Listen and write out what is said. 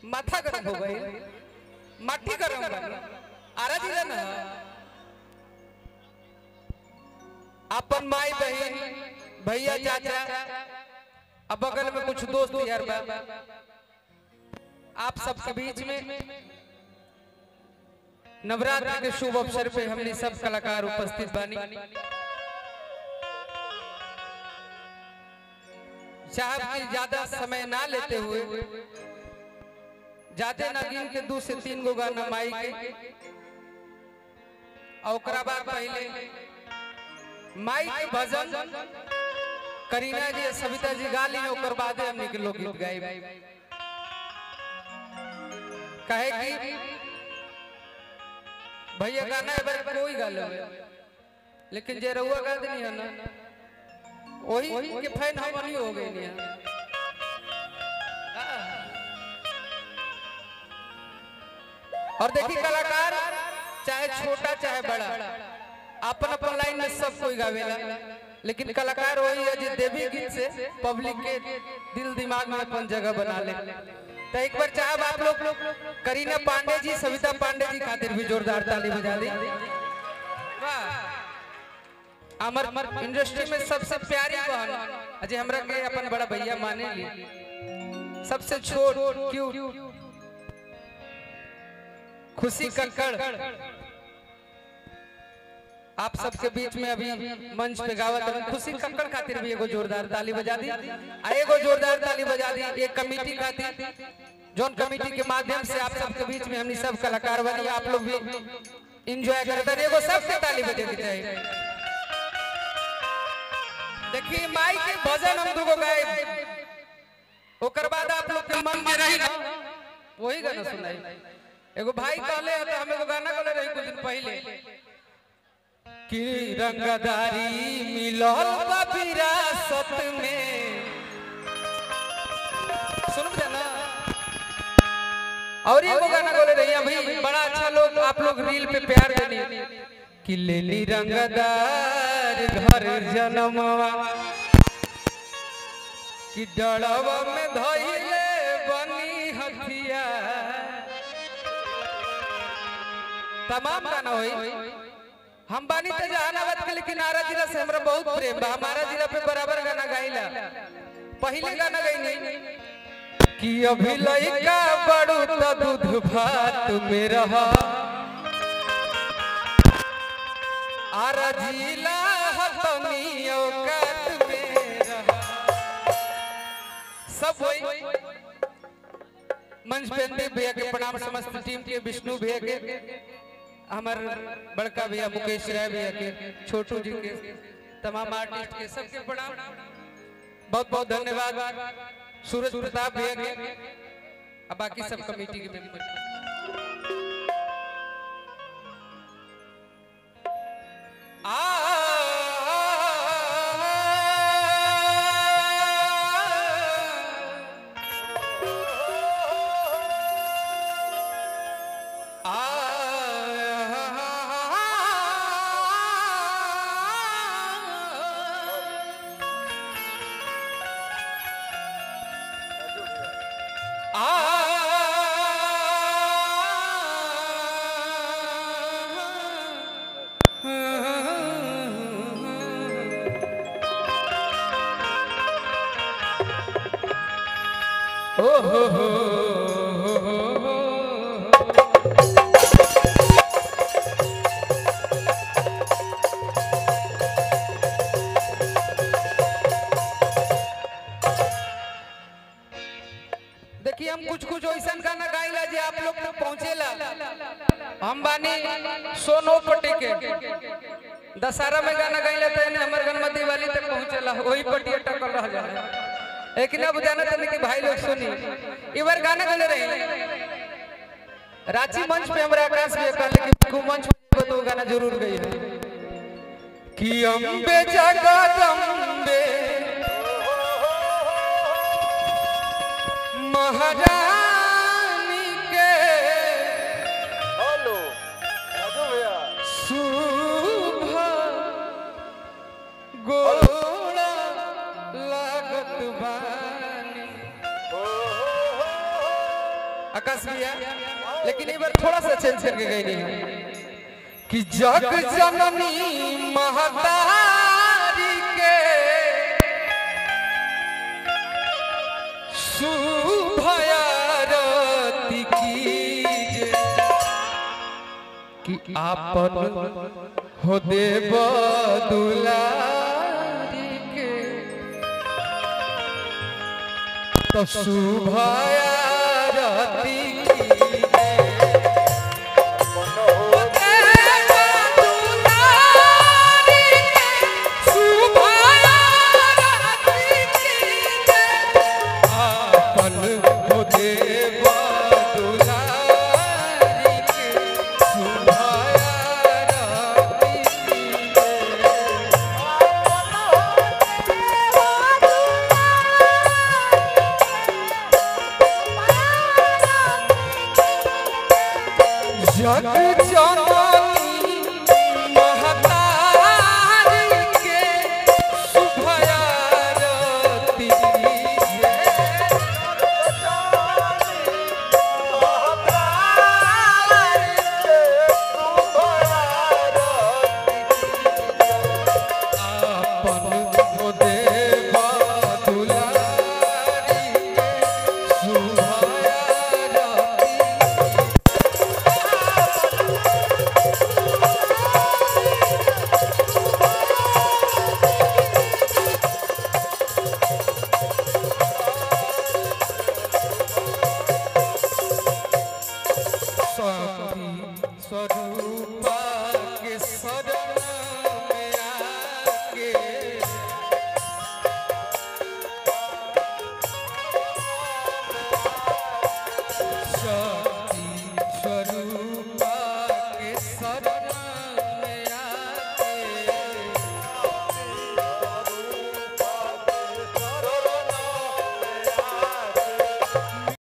माथा गरम हो गई, माटी गरम बनी आरा जिला ना अपन माई बहन भैया चाचा अब बगल में कुछ दोस्त यार आप सबके बीच में नवरात्रि के शुभ अवसर पे हमने सब कलाकार उपस्थित बानी। साहब की ज्यादा समय ना लेते हुए जाते नागिन के 2 से 3 गो गाना माई के और बाद पहले माई के भजन करीना जी सविता जी गा ली और बाद हमने के लोकगीत गाए कहे कि भैया गाना है बार कोई गा लो लेकिन जे रहुआ गा देनी है ना वही के फैन हम नहीं हो गए नहीं। और देखिए कलाकार चाहे छोटा चाहे बड़ा अपन अपन लाइन में सब कोई गावेला लेकिन कलाकार वही है जो देवी गीत से पब्लिक के दिल दिमाग में अपन जगह बना ले। तो एक बार चाहे आप लोग करीना पांडे जी सविता पांडे जी खातिर भी जोरदार ताली बजा दी। वाह अमर इंडस्ट्री में सबसे प्यारी बहन अजय हमरा के अपन बड़ा भैया माने ली सबसे छोट क्यूट खुशी कक्कड़ आप सबके बीच में अभी मंच पे गावत खुशी कक्कड़ खातिर भी एगो जोरदार ताली बजा दी एगो जोरदार ताली बजा दी एक कमेटी खातिर जोन कमेटी के माध्यम से आप सबके बीच में हमनी सब कलाकार बनी आप लोग भी एंजॉय करते हैं एगो सबके ताली बजे की चाहिए। देखिए माई के भजन हम दुगो गाए ओकर बाद आप लोग के मन में रही ना वही गाना सुनाई एगो भाई कहले तो हम एगो गाना कहले रही कुछ दिन पहले कि रंगदारी मिलल बा विरासत में सुन ना और एगो गाना कहले रही अभी बड़ा अच्छा लोग आप लोग रील पे प्यार देनी कि लेली रंगदार घर जन्मवा कि डड़वा में धइले बनी हथिया तमाम गाना होई हम बानी तो जहानाबाद के लेकिन आरा जिला से हमरा बहुत प्रेम बा हमारा जिला पे बराबर गाना गाइला पहले गाना गाइनी कि अभी लइका बड़ू त दूध भात में रहा आरा जिला हतनी औकात में रहा सब वही मंच पे भैया के प्रणाम समस्त टीम के विष्णु भैया के हमार बड़का भैया मुकेश राय भैया के छोटू जी के तमाम आर्टिस्ट के सबके प्रणाम बहुत बहुत धन्यवाद सूरज प्रताप भैया के और बाकी सब कमेटी के देखिए हम कुछ ऐसा गाना गाइला जे आप लोग तक पहुंचेला हम बानी सोनो पट्टी के दशहरा में गाना गाइला तो हमर गणमा दिवाली तक पहुंचेला वही पट्टी टकल रह जाला लेकिन अब जाना तने कि भाई लोग सुनी ई बार गाना गाले रही रांची मंच पे हमरा आकाश भी कहले कि खूब मंच पे तो गाना जरूर गई है कि अम्बे जगदम्बे महारानी के हेलो राजू भैया शुभ गोड़ा लागत बानी आकाश भैया, लेकिन एक बार थोड़ा सा चेंज करके गई नहीं कि जग जननी महतारी के शुभयारती कीजे कि आपन हो देव दुलारी के तो शुभयारती जग जननी महतारी के शुभयारती कीजे आपन हो देव दुलारी के शुभयारती स्वरूप